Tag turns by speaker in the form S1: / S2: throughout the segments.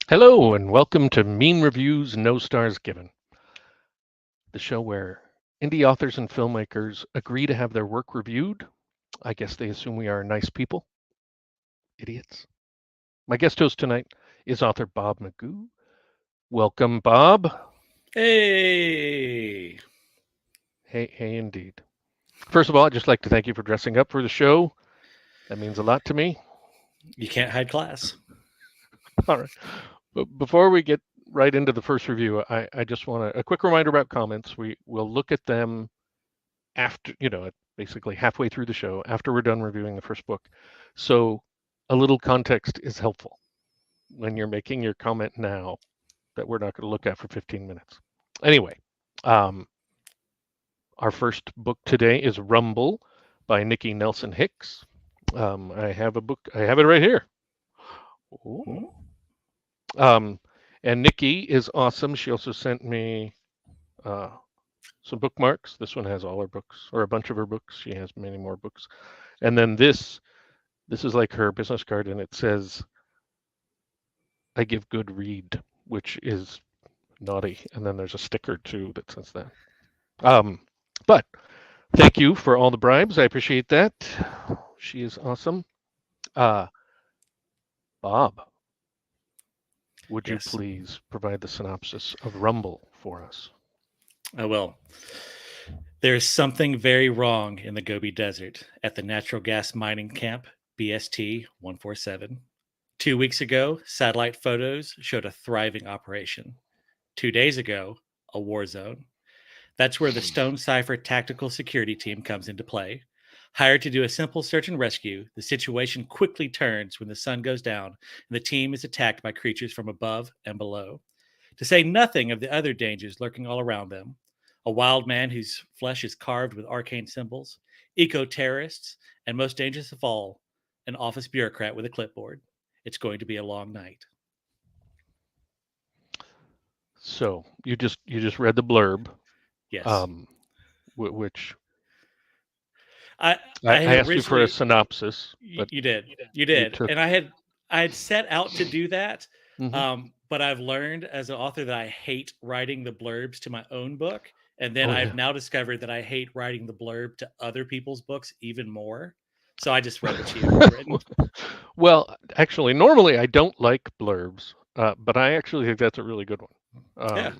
S1: Hello, and welcome to Mean Reviews, No Stars Given, the show where indie authors and filmmakers agree to have their work reviewed. I guess they assume we are nice people. Idiots. My guest host tonight is author Bob McGough. Welcome, Bob.
S2: Hey,
S1: Hey, indeed. First of all, I'd just like to thank you for dressing up for the show. That means a lot to me.
S2: you can't hide class.
S1: All right. But before we get right into the first review, I just want a quick reminder about comments. We will look at them after, basically halfway through the show, after we're done reviewing the first book. So a little context is helpful when you're making your comment now that we're not going to look at for 15 minutes. Anyway, um, our first book today is Rumble by Nikki Nelson Hicks. I have a book, I have it right here.
S2: Hmm?
S1: Ooh. Um, and Nikki is awesome. She also sent me uh, some bookmarks. This one has all her books, or a bunch of her books. She has many more books. And then this is like her business card, and it says, "I give good read," which is naughty. And then there's a sticker too that says that. Um, but thank you for all the bribes. I appreciate that. She is awesome. Uh, Bob, would you
S2: Yes,
S1: please provide the synopsis of Rumble for us?
S2: I will. There's something very wrong in the Gobi Desert at the natural gas mining camp BST 147. 2 weeks ago, satellite photos showed a thriving operation. 2 days ago, a war zone. That's where the Stone Cipher Tactical Security Team comes into play. Hired to do a simple search and rescue, the situation quickly turns when the sun goes down and the team is attacked by creatures from above and below. To say nothing of the other dangers lurking all around them: a wild man whose flesh is carved with arcane symbols, eco terrorists, and most dangerous of all, an office bureaucrat with a clipboard. It's going to be a long night.
S1: So you just read the blurb,
S2: Yes.
S1: um, which
S2: I
S1: I,
S2: I had
S1: I asked you for a
S2: originally
S1: synopsis, but
S2: you did. You
S1: you
S2: did.
S1: took.
S2: And I had set out to do that.
S1: Mhm.
S2: But I've learned as an author that I hate writing the blurbs to my own book. And then
S1: Oh
S2: I've
S1: yeah.
S2: now discovered that I hate writing the blurb to other people's books even more. So I just read what you had written.
S1: Well, actually, normally I don't like blurbs, but I actually think that's a really good one.
S2: Yeah.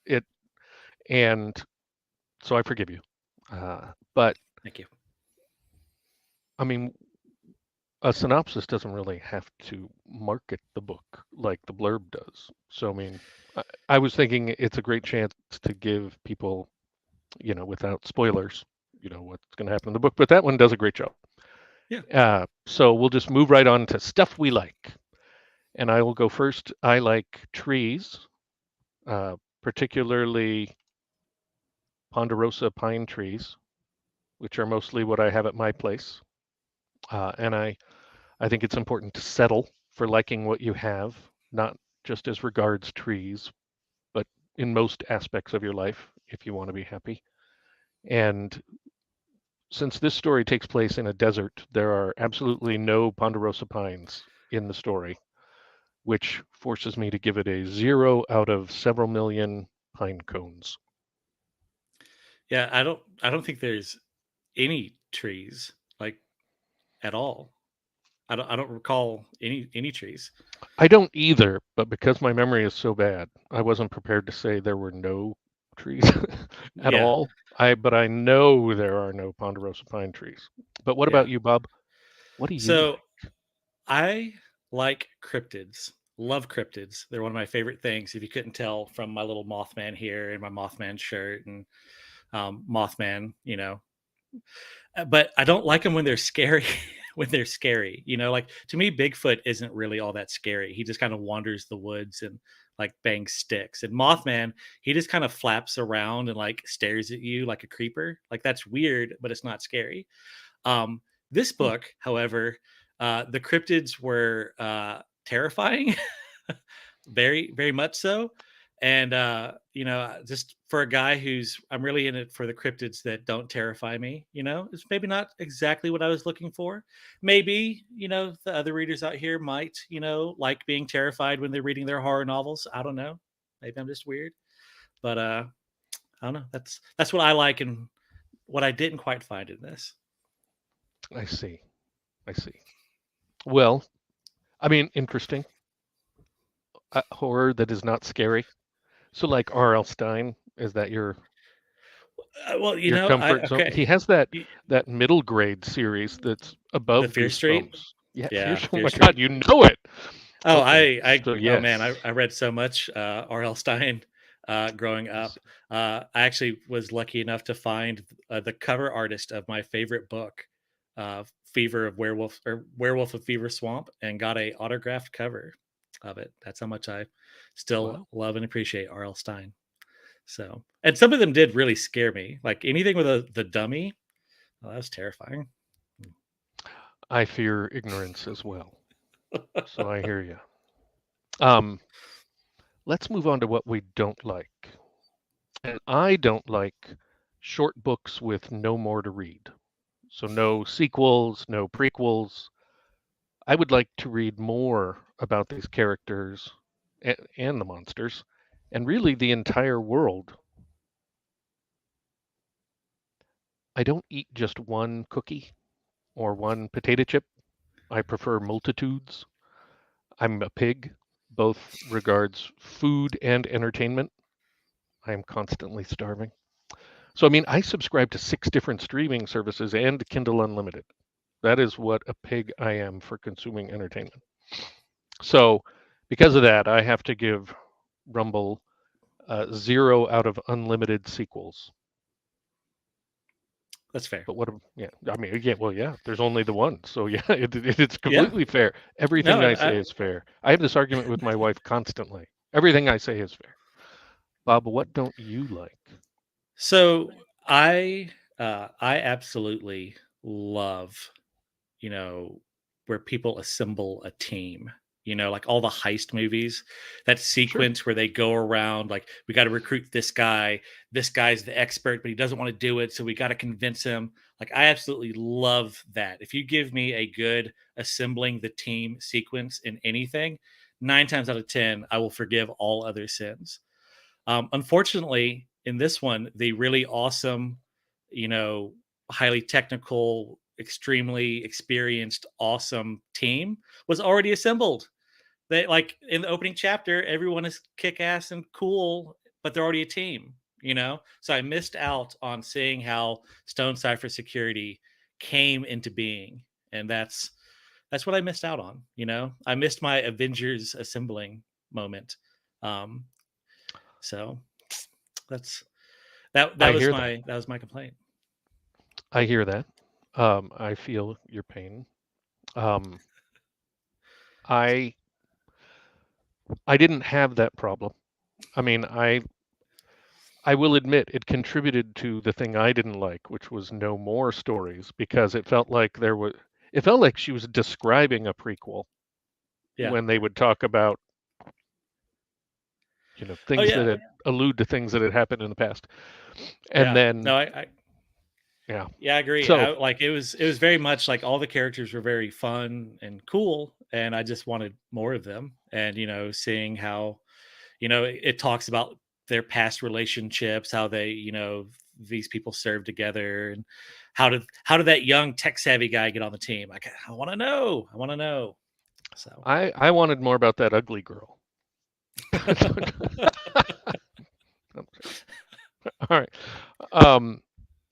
S1: It and so I forgive you. But
S2: Thank you.
S1: I mean, a synopsis doesn't really have to market the book like the blurb does. So I mean, I was thinking it's a great chance to give people, without spoilers, what's going to happen in the book. But that one does a great job.
S2: Yeah.
S1: So we'll just move right on to stuff we like. And I will go first. I like trees, particularly ponderosa pine trees, which are mostly what I have at my place. And I think it's important to settle for liking what you have, not just as regards trees, but in most aspects of your life if you want to be happy. And since this story takes place in a desert, there are absolutely no ponderosa pines in the story, which forces me to give it a 0 out of several million pine cones.
S2: Yeah. I don't think there's any trees like at all. I don't recall any trees.
S1: I don't either, but because my memory is so bad, I wasn't prepared to say there were no trees at
S2: Yeah.
S1: all. But I know there are no ponderosa pine trees. But what
S2: Yeah.
S1: about you, Bob? What do you
S2: So
S1: like?
S2: I like cryptids. Love cryptids. They're one of my favorite things. If you couldn't tell from my little Mothman here and my Mothman shirt and Mothman, but I don't like them when they're scary. When they're scary, like to me, Bigfoot isn't really all that scary. He just kind of wanders the woods and like bangs sticks. And Mothman, he just kind of flaps around and like stares at you like a creeper. Like that's weird, but it's not scary. Um, this
S1: Hmm.
S2: book, however, the cryptids were terrifying, very, very much so. And just for a guy I'm really in it for the cryptids that don't terrify me. It's maybe not exactly what I was looking for. Maybe the other readers out here might like being terrified when they're reading their horror novels. I don't know. Maybe I'm just weird, but I don't know. That's what I like and what I didn't quite find in this.
S1: I see. I see. Well, I mean, interesting. Horror that is not scary. So, like R.L. Stein, is that
S2: Well,
S1: your comfort zone?
S2: okay.
S1: He has that middle grade series that's
S2: The
S1: above
S2: Fear Street.
S1: Goosebumps. Yeah,
S2: Yeah,
S1: oh
S2: Fear
S1: my God,
S2: Street.
S1: you know it.
S2: Oh,
S1: Okay,
S2: I
S1: so
S2: oh man,
S1: yes,
S2: I read so much R.L. Stein growing
S1: I
S2: up.
S1: see.
S2: I actually was lucky enough to find the cover artist of my favorite book, Fever of Werewolf or Werewolf of Fever Swamp, and got a autographed cover of it. That's how much I still
S1: Wow.
S2: love and appreciate R.L. Stein. So, and some of them did really scare me. Like anything with the dummy, oh, that was terrifying.
S1: I fear ignorance as well. So I hear you. Um, let's move on to what we don't like. And I don't like short books with no more to read. So no sequels, no prequels. I would like to read more about these characters and the monsters, and really the entire world. I don't eat just one cookie or one potato chip. I prefer multitudes. I'm a pig, both regards food and entertainment. I am constantly starving. So, I mean, I subscribe to 6 different streaming services and Kindle Unlimited. That is what a pig I am for consuming entertainment. So, because of that, I have to give Rumble 0 out of unlimited sequels.
S2: That's fair.
S1: But what? Yeah, I mean, yeah, well, yeah. There's only the one, so yeah, it's
S2: Yeah.
S1: completely fair.
S2: No,
S1: Everything I say is fair. I have this argument with my wife constantly. Everything I say is fair. Bob, what don't you like?
S2: so I absolutely love you know, where people assemble a team. Like all the heist movies, that
S1: Sure.
S2: sequence where they go around, like, we got to recruit this guy. This guy's the expert, but he doesn't want to do it. So we got to convince him. Like, I absolutely love that. If you give me a good assembling the team sequence in anything, 9 times out of 10, I will forgive all other sins. Unfortunately, in this one, the really awesome, you know, highly technical, extremely experienced, awesome team was already assembled. They like in the opening chapter, everyone is kick ass and cool, but they're already a team. So I missed out on seeing how Stone Cipher Security came into being. And that's what I missed out on. I missed my Avengers assembling moment. Um, so that's that
S1: I
S2: that was
S1: hear that.
S2: my complaint.
S1: I hear that. I feel your pain. Um, I I didn't have that problem. I mean, I will admit it contributed to the thing I didn't like, which was no more stories, because it felt like she was describing a prequel
S2: Yeah.
S1: when they would talk about,
S2: Oh
S1: things that
S2: yeah.
S1: had allude to things that had happened in the past. And
S2: Yeah.
S1: then,
S2: No, I
S1: yeah.
S2: yeah, I agree.
S1: So
S2: Like it was very much like all the characters were very fun and cool, and I just wanted more of them. And seeing how it talks about their past relationships, how these people served together, and how did that young tech savvy guy get on the team? Like, I want to know. I want to know. So.
S1: I wanted more about that ugly girl. All right. Um,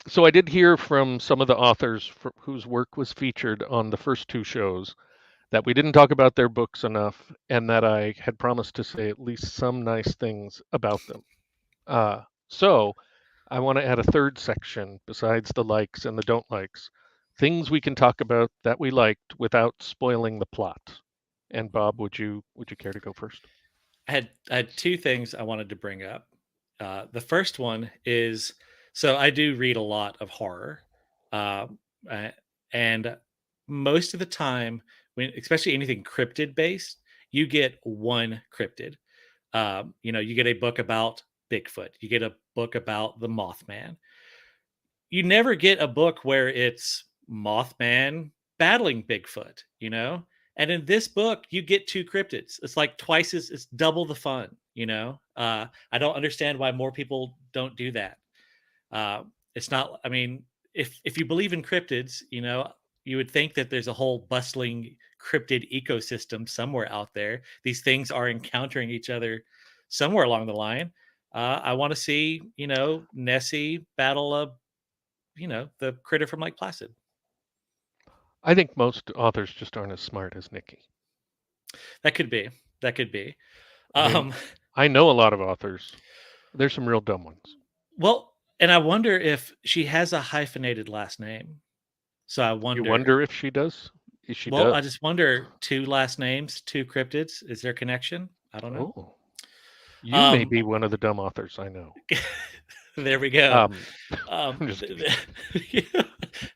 S1: so I did hear from some of the authors whose work was featured on the first 2 shows that we didn't talk about their books enough, and that I had promised to say at least some nice things about them. So I want to add a third section besides the likes and the don't likes, things we can talk about that we liked without spoiling the plot. And Bob, would you care to go first?
S2: I had two things I wanted to bring up. The first one is, so I do read a lot of horror, um, uh, and most of the time, when especially anything cryptid based, you get one cryptid. You get a book about Bigfoot. You get a book about the Mothman. You never get a book where it's Mothman battling Bigfoot, And in this book, you get two cryptids. It's like it's double the fun, I don't understand why more people don't do that. It's not, I mean, if you believe in cryptids, you would think that there's a whole bustling cryptid ecosystem somewhere out there. These things are encountering each other somewhere along the line. I want to see, Nessie battle the critter from Lake Placid.
S1: I think most authors just aren't as smart as Nikki.
S2: That could be. That could be.
S1: I mean, I know a lot of authors. There's some real dumb ones.
S2: Well, and I wonder if she has a hyphenated last name. So I wonder.
S1: You wonder if she does? She
S2: Well,
S1: does.
S2: I just wonder, two last names, two cryptids. Is there a connection? I don't know.
S1: Oh. You may be one of the dumb authors I know.
S2: There we go.
S1: I'm just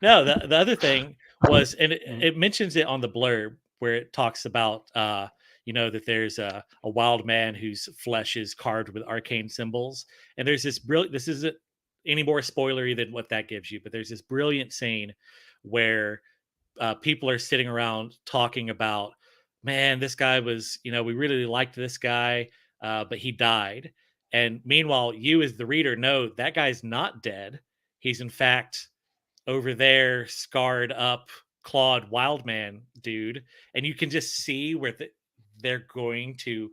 S2: No, the other thing was, and it mentions it on the blurb where it talks about, that there's a wild man whose flesh is carved with arcane symbols. And there's this brilliant, this isn't any more spoilery than what that gives you, but there's this brilliant scene where people are sitting around talking about, man, this guy was, we really liked this guy, but he died. And meanwhile, you as the reader know that guy's not dead. He's in fact over there, scarred up, clawed wild man dude. And you can just see where they're going to,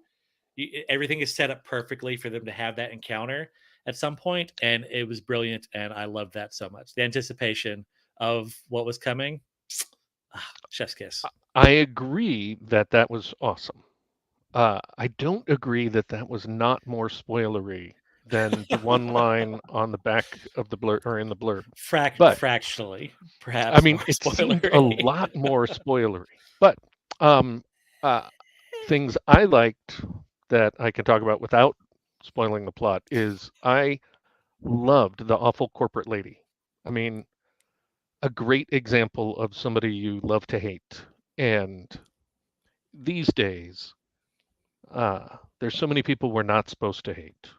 S2: everything is set up perfectly for them to have that encounter at some point. And it was brilliant. And I loved that so much. The anticipation of what was coming. Chef's kiss.
S1: I agree that was awesome. I don't agree that was not more spoilery than the one line on the back of the blurb or in the blurb. But
S2: fractionally, perhaps.
S1: I mean, it seemed a lot more spoilery. But things I liked that I can talk about without spoiling the plot is I loved the awful corporate lady. I mean, a great example of somebody you love to hate. And these days, there's so many people we're not supposed to hate.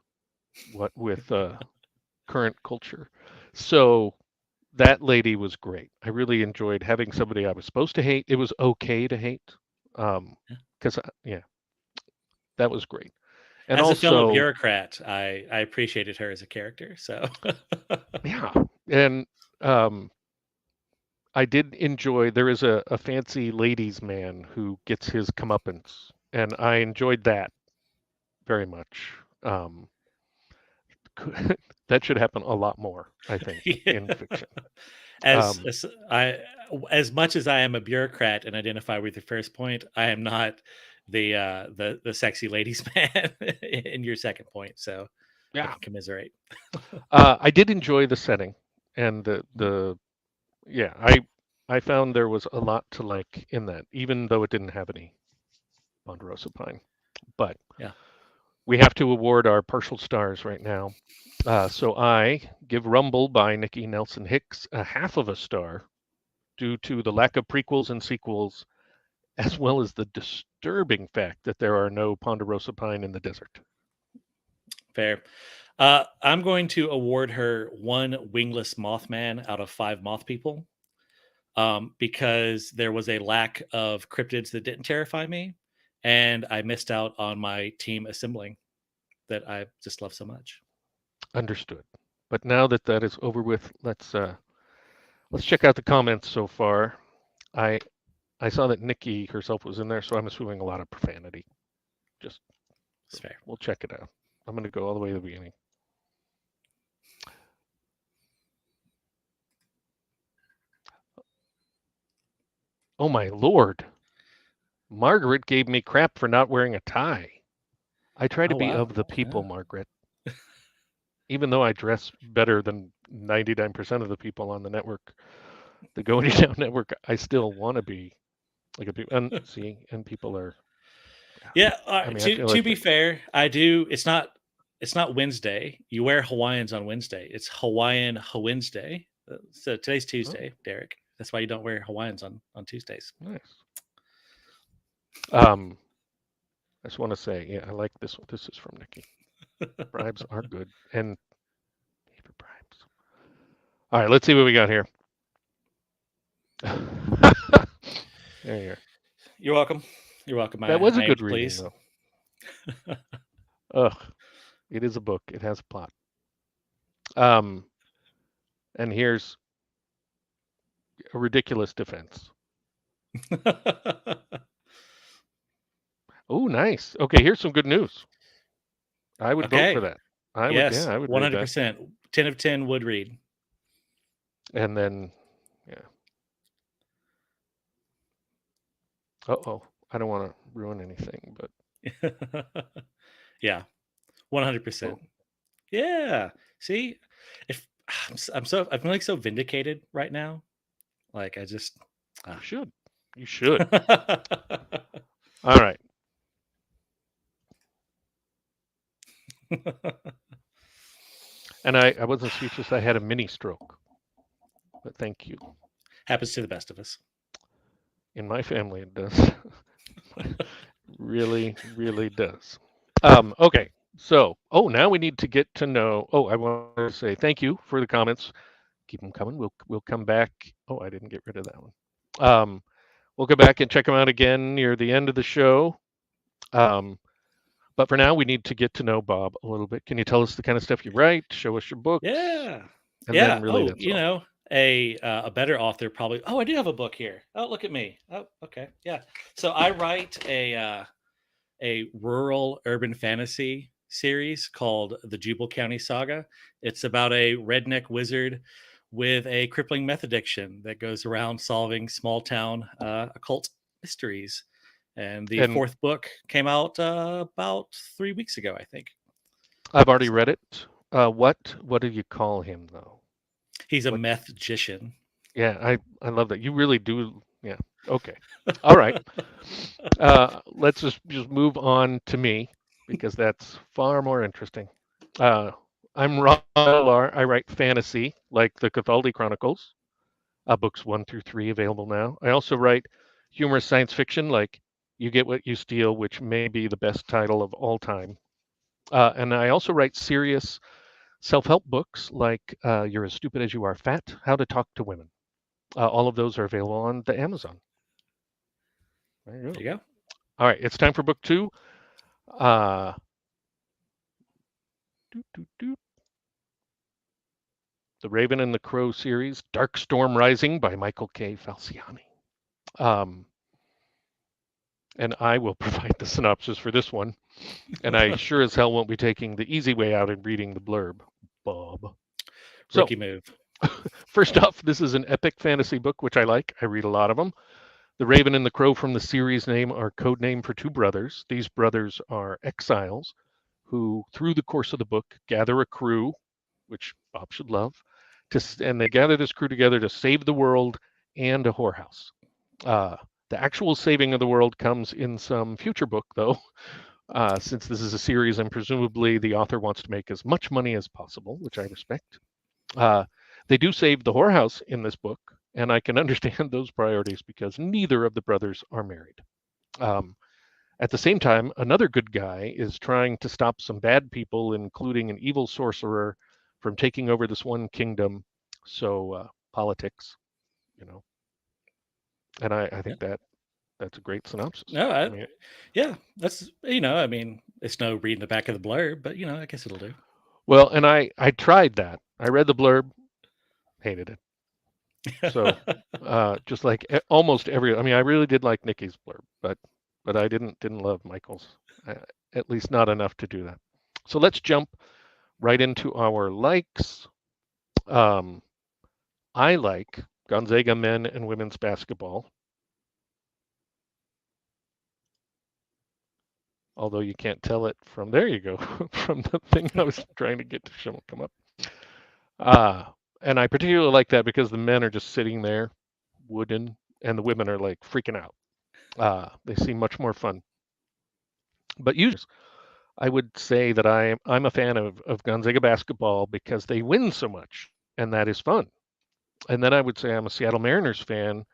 S1: What with current culture, so that lady was great. I really enjoyed having somebody I was supposed to hate. It was okay to hate, because that was great. And
S2: as
S1: also,
S2: a fellow bureaucrat, I appreciated her as a character. So
S1: yeah, and I did enjoy. There is a fancy ladies' man who gets his comeuppance, and I enjoyed that very much. That should happen a lot more, I think, in fiction.
S2: As much as I am a bureaucrat and identify with your first point, I am not the sexy ladies man in your second point. So yeah, I can commiserate.
S1: I did enjoy the setting and I found there was a lot to like in that, even though it didn't have any ponderosa pine. But
S2: yeah,
S1: we have to award our partial stars right now. So I give Rumble by Nikki Nelson Hicks a half of a star due to the lack of prequels and sequels, as well as the disturbing fact that there are no ponderosa pine in the desert.
S2: Fair. I'm going to award her 1 wingless Mothman out of 5 moth people, because there was a lack of cryptids that didn't terrify me, and I missed out on my team assembling that I just love so much.
S1: Understood. But now that is over with, let's check out the comments so far. I saw that Nikki herself was in there, so I'm assuming a lot of profanity. Just
S2: fair.
S1: We'll check it out. I'm going to go all the way to the beginning. Oh my lord! Margaret gave me crap for not wearing a tie. I try to be of the people, Margaret. Even though I dress better than 99% of the people on the network, the Go Down network, I still want to be like a people. And see, and people are.
S2: Yeah. I mean, to be fair, I do. It's not Wednesday. You wear Hawaiians on Wednesday. It's Hawaiian Wednesday. So today's Tuesday, Derek. That's why you don't wear Hawaiians on Tuesdays.
S1: Nice. I just want to say, yeah, I like this one. This is from Nikki. Bribes are good, and paper bribes. All right, let's see what we got here. There you are.
S2: You're welcome. You're welcome.
S1: That was a
S2: I aim
S1: good
S2: to
S1: reading,
S2: please.
S1: though. Ugh, it is a book. It has a plot. Um, and here's a ridiculous defense. Oh, nice. Okay, here's some good news. I would vote for
S2: Okay.
S1: that. I would, yeah,
S2: Yes.
S1: I would read that.
S2: 100%. 10 of 10 would read.
S1: And then, yeah. Uh-oh, I don't want to ruin anything, but
S2: Yeah. 100%.
S1: oh,
S2: Yeah. See, if I'm feeling so vindicated right now. Like I just
S1: you
S2: ah.
S1: should. You should. All right. And I wasn't speechless. I had a mini stroke. But thank you.
S2: Happens to the best of us.
S1: In my family, it does. Really, really does. Okay. So, now we need to get to know. Oh, I want to say thank you for the comments. Keep them coming. We'll come back. Oh, I didn't get rid of that one. We'll go back and check them out again near the end of the show. But for now, we need to get to know Bob a little bit. Can you tell us the kind of stuff you write? Show us your books,
S2: Yeah.
S1: and
S2: Yeah.
S1: then really
S2: Oh,
S1: that's all.
S2: a better author probably. Oh, I do have a book here. Oh, look at me. Oh, okay. Yeah. So I write a rural urban fantasy series called the Jubal County Saga. It's about a redneck wizard with a crippling meth addiction that goes around solving small town occult mysteries. And the
S1: And
S2: fourth book came out about 3 weeks ago, I think.
S1: I've already read it. What do you call him though?
S2: He's a
S1: What?
S2: meth-gician.
S1: Yeah, I love that. You really do. Yeah. Okay. All right. Let's just move on to me because that's far more interesting. Uh, I'm Ron L Lahr. I write fantasy like the Cathaldi Chronicles, books 1 through 3 available now. I also write humorous science fiction like You Get What You Steal, which may be the best title of all time. And I also write serious self-help books like You're as Stupid as You Are Fat, How to Talk to Women. All of those are available on the Amazon. There you
S2: There
S1: go.
S2: you go.
S1: All right, it's time for book 2. Uh, doot, doot, doot. The Raven and the Crow series, Dark Storm Rising by Michael K. Falciani. Um, and I will provide the synopsis for this one. And I sure as hell won't be taking the easy way out and reading the blurb, Bob. So,
S2: Rookie move.
S1: first off, this is an epic fantasy book, which I like. I read a lot of them. The Raven and the Crow from the series name are code name for two brothers. These brothers are exiles who, through the course of the book, gather a crew, which Bob should love, and they gather this crew together to save the world and a whorehouse. Uh, the actual saving of the world comes in some future book, though, since this is a series and presumably the author wants to make as much money as possible, which I respect. Uh, they do save the whorehouse in this book, and I can understand those priorities because neither of the brothers are married. Um, at the same time, another good guy is trying to stop some bad people, including an evil sorcerer, from taking over this one kingdom. So politics, you know, and I
S2: Yeah.
S1: think that's a great synopsis.
S2: No,
S1: I mean,
S2: yeah, that's I mean, it's no reading the back of the blurb, but I guess it'll do.
S1: well, and I tried that. I read the blurb, hated it. So just like almost every, I mean, I really did like Nikki's blurb, but I didn't love Michael's, uh, at least not enough to do that. So let's jump right into our likes. Um, I like Gonzaga men and women's basketball, although you can't tell it from there. You go from the thing I was trying to get to come up. Uh, and I particularly like that because the men are just sitting there, wooden, and the women are like freaking out. They seem much more fun. But usually, I would say that I'm a fan of Gonzaga basketball because they win so much, and that is fun. And then I would say I'm a Seattle Mariners fan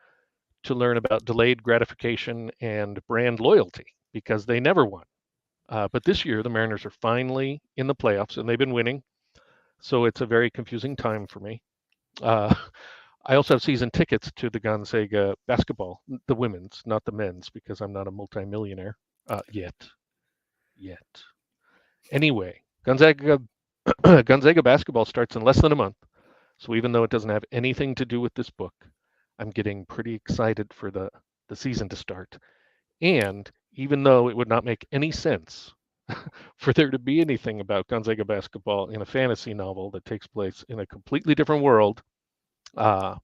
S1: to learn about delayed gratification and brand loyalty because they never won. But this year, the Mariners are finally in the playoffs, and they've been winning. So it's a very confusing time for me. Uh, I also have season tickets to the Gonzaga basketball, the women's, not the men's, because I'm not a multimillionaire yet. Yet. Anyway, Gonzaga Gonzaga basketball starts in less than a month. So even though it doesn't have anything to do with this book, I'm getting pretty excited for the season to start. And even though it would not make any sense for there to be anything about Gonzaga basketball in a fantasy novel that takes place in a completely different world, uh,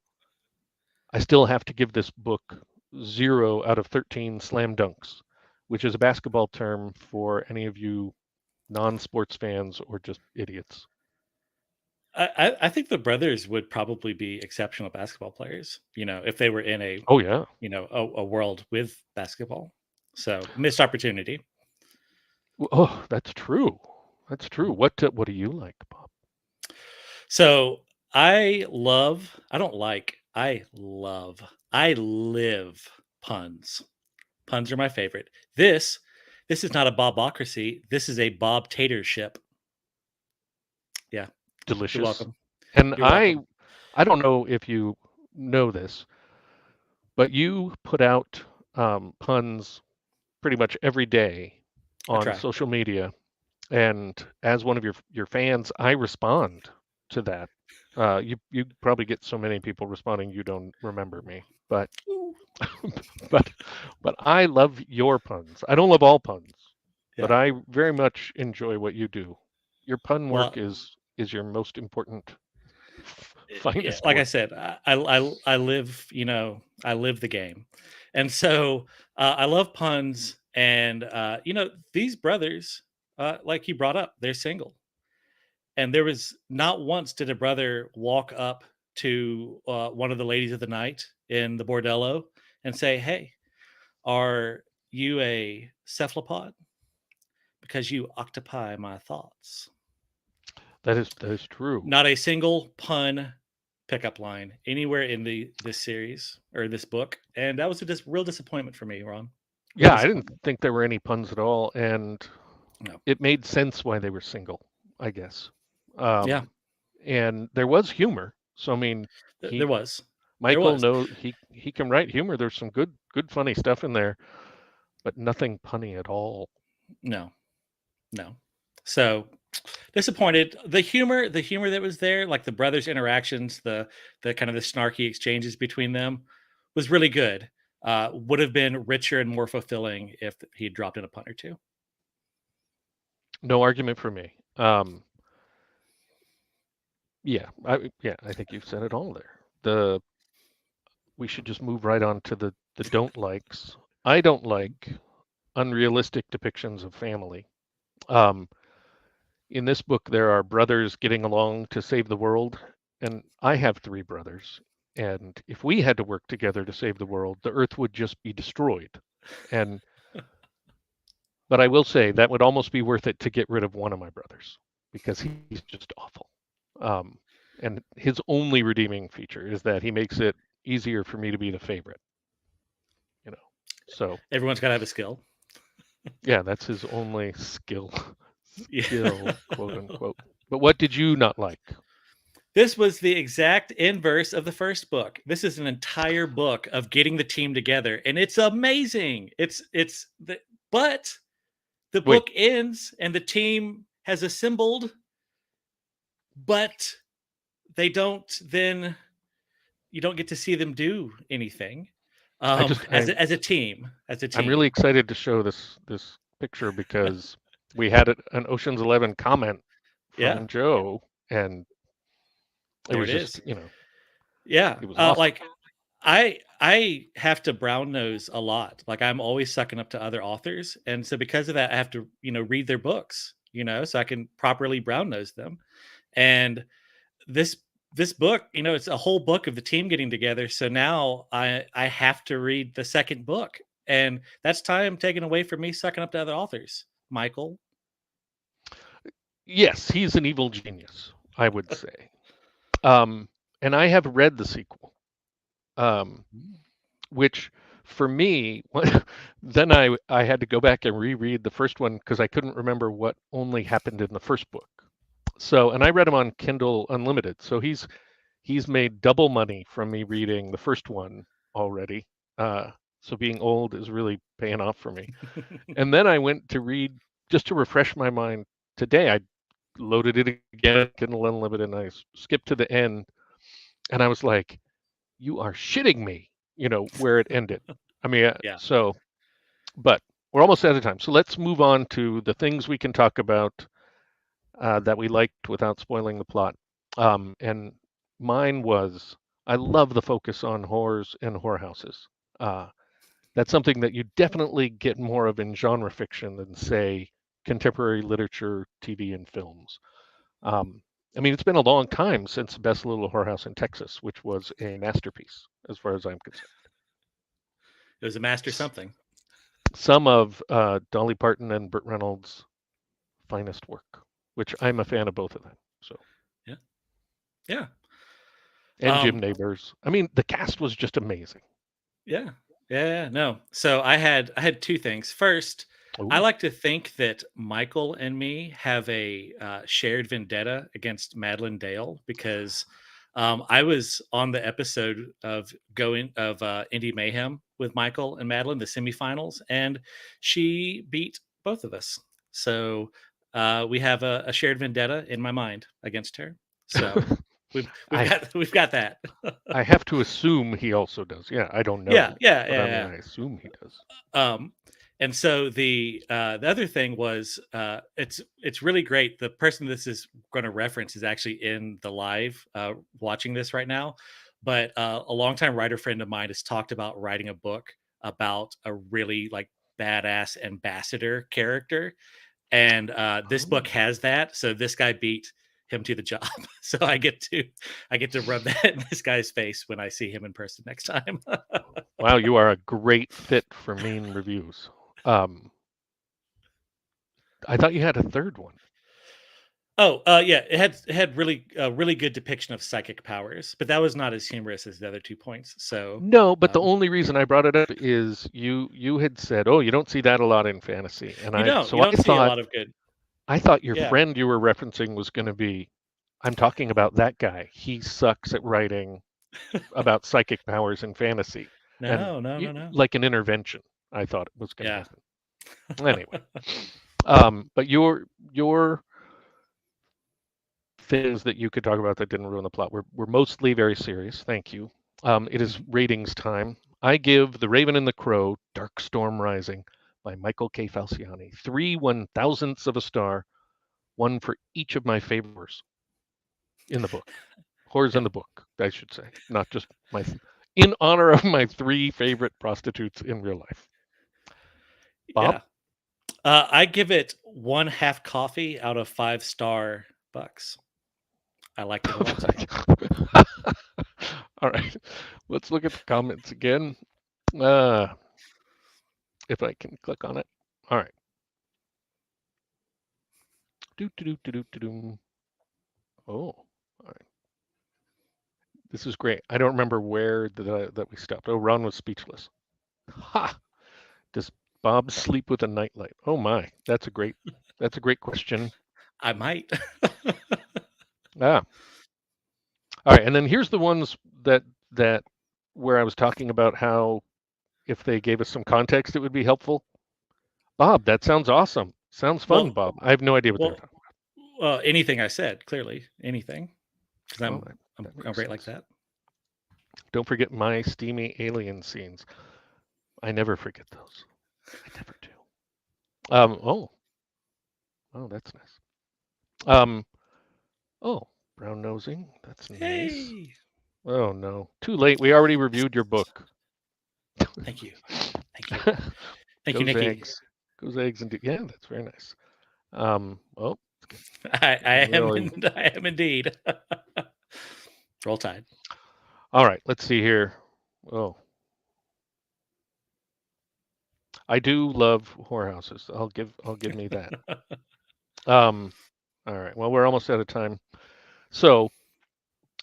S1: I still have to give this book 0 out of 13 slam dunks, which is a basketball term for any of you non-sports fans or just idiots.
S2: I think the brothers would probably be exceptional basketball players, if they were in
S1: Oh yeah.
S2: a world with basketball. So missed opportunity.
S1: Oh, that's true. That's true. What do you like, Bob?
S2: So I love, I don't like, I love, I live puns. Puns are my favorite. This is not a Bobocracy. This is a Bob Tater ship. Yeah. You're
S1: Delicious.
S2: welcome.
S1: And
S2: You're welcome.
S1: I don't know if you know this, but you put out puns pretty much every day
S2: I
S1: on
S2: try.
S1: social media, and as one of your fans, I respond to that. You probably get so many people responding you don't remember me, but
S2: Ooh.
S1: but but I love your puns. I don't love all puns, but
S2: Yeah.
S1: I very much enjoy what you do. Your pun work
S2: Well,
S1: is your most important,
S2: yeah,
S1: finest
S2: like I
S1: work.
S2: said, I live, I live the game, and so I love puns, and these brothers, like you brought up, they're single, and there was not once did a brother walk up to one of the ladies of the night in the bordello and say, "Hey, are you a cephalopod? Because you occupy my thoughts."
S1: That is true.
S2: Not a single pun pickup line anywhere in this series or this book, and that was a real disappointment for me, Ron. Real
S1: Yeah, I didn't
S2: disappointment.
S1: think there were any puns at all, and
S2: No.
S1: it made sense why they were single, I guess.
S2: Yeah,
S1: Um, and there was humor. So I mean,
S2: there
S1: he
S2: was. There
S1: Michael
S2: was.
S1: know he can write humor. There's some good funny stuff in there, but nothing punny at all.
S2: No, no. So disappointed. The humor that was there, like the brothers' interactions, the kind of the snarky exchanges between them, was really good. Would have been richer and more fulfilling if he had dropped in a pun or two.
S1: No argument for me. Yeah, I think you've said it all there. The We should just move right on to the don't likes. I don't like unrealistic depictions of family. Um, in this book, there are brothers getting along to save the world, and I have 3 brothers. And if we had to work together to save the world, the Earth would just be destroyed. And but I will say that would almost be worth it to get rid of one of my brothers because he's just awful. Um, and his only redeeming feature is that he makes it easier for me to be the favorite. You know, so
S2: Everyone's got to have a skill.
S1: yeah, that's his only
S2: Yeah.
S1: skill, quote unquote. But what did you not like?
S2: This was the exact inverse of the first book. This is an entire book of getting the team together, and it's amazing. But the
S1: Wait,
S2: book ends and the team has assembled, but they don't then you don't get to see them do anything
S1: I just
S2: as a team.
S1: I'm really excited to show this picture because we had an Ocean's 11 comment
S2: Yeah,
S1: from Joe, and it
S2: there
S1: was
S2: it
S1: just,
S2: is.
S1: you know,
S2: Yeah,
S1: it was awesome.
S2: like I have to brown nose a lot. Like I'm always sucking up to other authors, and so because of that, I have to read their books, so I can properly brown nose them. And this this book, it's a whole book of the team getting together. So now I have to read the second book, and that's time taken away from me sucking up to other authors. Michael,
S1: Yes, he's an evil genius, I would say. And I have read the sequel, um, which for me, then I had to go back and reread the first one because I couldn't remember what only happened in the first book. So, and I read him on Kindle Unlimited. So he's made double money from me reading the first one already. So being old is really paying off for me. And then I went to read just to refresh my mind today. I loaded it again, Kindle Unlimited, and I skipped to the end, and I was like, "You are shitting me!" Where it ended. I mean,
S2: Yeah.
S1: but we're almost out of time. So let's move on to the things we can talk about that we liked without spoiling the plot. And mine was I love the focus on whores and whorehouses. Uh, that's something that you definitely get more of in genre fiction than, say, contemporary literature, TV, and films. Um, I mean, it's been a long time since Best Little Whorehouse in Texas, which was a masterpiece, as far as I'm concerned.
S2: It was a master something.
S1: Some of Dolly Parton and Burt Reynolds' finest work, which I'm a fan of both of them. So,
S2: Yeah. Yeah.
S1: and Jim Neighbors. I mean, the cast was just amazing.
S2: Yeah. Yeah. No. So I had two things. First, I
S1: Ooh.
S2: like to think that Michael and me have a shared vendetta against Madeline Dale because I was on the episode of Indie Mayhem with Michael and Madeline, the semifinals, and she beat both of us. So we have a shared vendetta in my mind against her. So we've got that.
S1: I have to assume he also does. Yeah, I don't know.
S2: Yeah, yeah,
S1: But I mean,
S2: yeah,
S1: I assume he does.
S2: Um, and so the other thing was it's really great. The person this is going to reference is actually in the live watching this right now. But a longtime writer friend of mine has talked about writing a book about a really like badass ambassador character, and this book
S1: Oh.
S2: has that. So this guy beat him to the job. So I get to rub that in this guy's face when I see him in person next time.
S1: Wow, you are a great fit for mean reviews. I thought you had a third one.
S2: Oh, yeah, it had really good depiction of psychic powers, but that was not as humorous as the other 2 points. So,
S1: No, but the
S2: um,
S1: only reason I brought it up is you had said, "Oh, you don't see that a lot in fantasy," and
S2: you
S1: I
S2: don't
S1: so
S2: you
S1: I
S2: don't see a
S1: thought
S2: lot of good.
S1: I thought your
S2: Yeah.
S1: friend you were referencing was going to be, I'm talking about that guy. He sucks at writing about psychic powers in fantasy, and
S2: No, no, no, no.
S1: like an intervention. I thought it was going to
S2: Yeah.
S1: happen anyway. But your things that you could talk about that didn't ruin the plot were mostly very serious. Thank you. It is
S2: Mhm.
S1: ratings time. I give The Raven and the Crow, Dark Storm Rising by Michael K. Falciani 3/1000ths of a star, one for each of my favorites in the book. Whores in
S2: Yeah.
S1: the book, I should say, not just in honor of my 3 favorite prostitutes in real life. Bob?
S2: Yeah. I give it 1 half coffee out of 5-star bucks. I liked it a lot too.
S1: All right, let's look at the comments again. Uh, if I can click on it. All right. Do do do do do do. Oh, all right. This is great. I don't remember where that we stopped. Oh, Ron was speechless. Ha! Does Bob sleep with a nightlight? Oh my, that's a great question.
S2: I might.
S1: Ah, all right. And then here's the ones that where I was talking about how if they gave us some context, it would be helpful. Bob, that sounds awesome. Sounds fun,
S2: Well
S1: Bob. I have no idea what they're
S2: well,
S1: talking
S2: anything I said, clearly. Anything. 'Cause
S1: about. Oh,
S2: I'm
S1: that makes
S2: great like
S1: sense.
S2: that.
S1: Don't forget my steamy alien scenes. I never forget those. I never do. Oh, oh, that's nice. Um, oh, brown nosing. That's nice.
S2: Hey!
S1: Oh no, too late. We already reviewed your book.
S2: Thank you. Thank you. Thank you,
S1: Goes
S2: Nikki.
S1: eggs. Goes eggs and yeah, that's very nice. Oh,
S2: I
S1: getting
S2: am
S1: really.
S2: I am indeed. Roll Tide.
S1: All right, let's see here. Oh, I do love whorehouses. I'll give me that. Um, all right. Well, we're almost out of time. So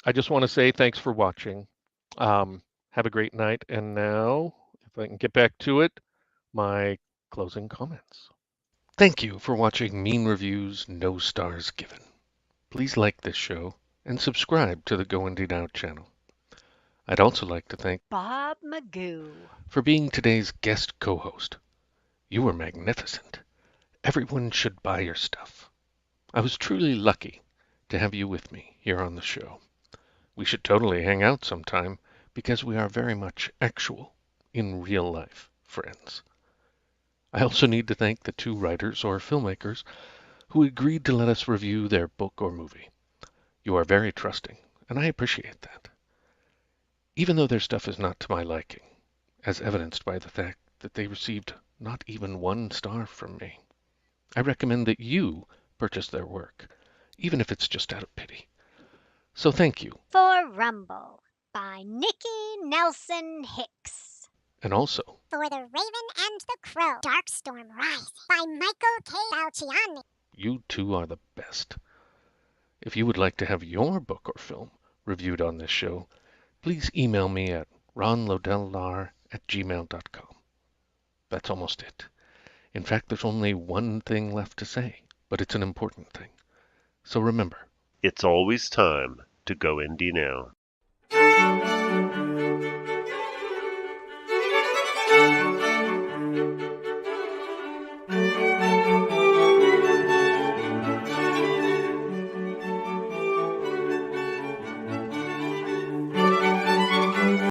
S1: I just want to say thanks for watching. Have a great night. And now, if I can get back to it, my closing comments. Thank you for watching Mean Reviews, No Stars Given. Please like this show and subscribe to the Go Indie Now channel. I'd also like to thank
S3: Bob McGough
S1: for being today's guest co-host. You were magnificent. Everyone should buy your stuff. I was truly lucky to have you with me here on the show. We should totally hang out sometime because we are very much actual, in real life, friends. I also need to thank the 2 writers or filmmakers who agreed to let us review their book or movie. You are very trusting, and I appreciate that. Even though their stuff is not to my liking, as evidenced by the fact that they received not even 1 star from me, I recommend that you purchase their work, even if it's just out of pity. So thank you.
S4: For Rumble by Nikki Nelson Hicks.
S1: And also,
S4: For The Raven and the Crow, Darkstorm Rise by Michael K. Falciani.
S1: you 2 are the best. If you would like to have your book or film reviewed on this show, please email me at ronlodellar@gmail.com. That's almost it. In fact, there's only one thing left to say, but it's an important thing. So remember,
S5: It's always time to go indie now.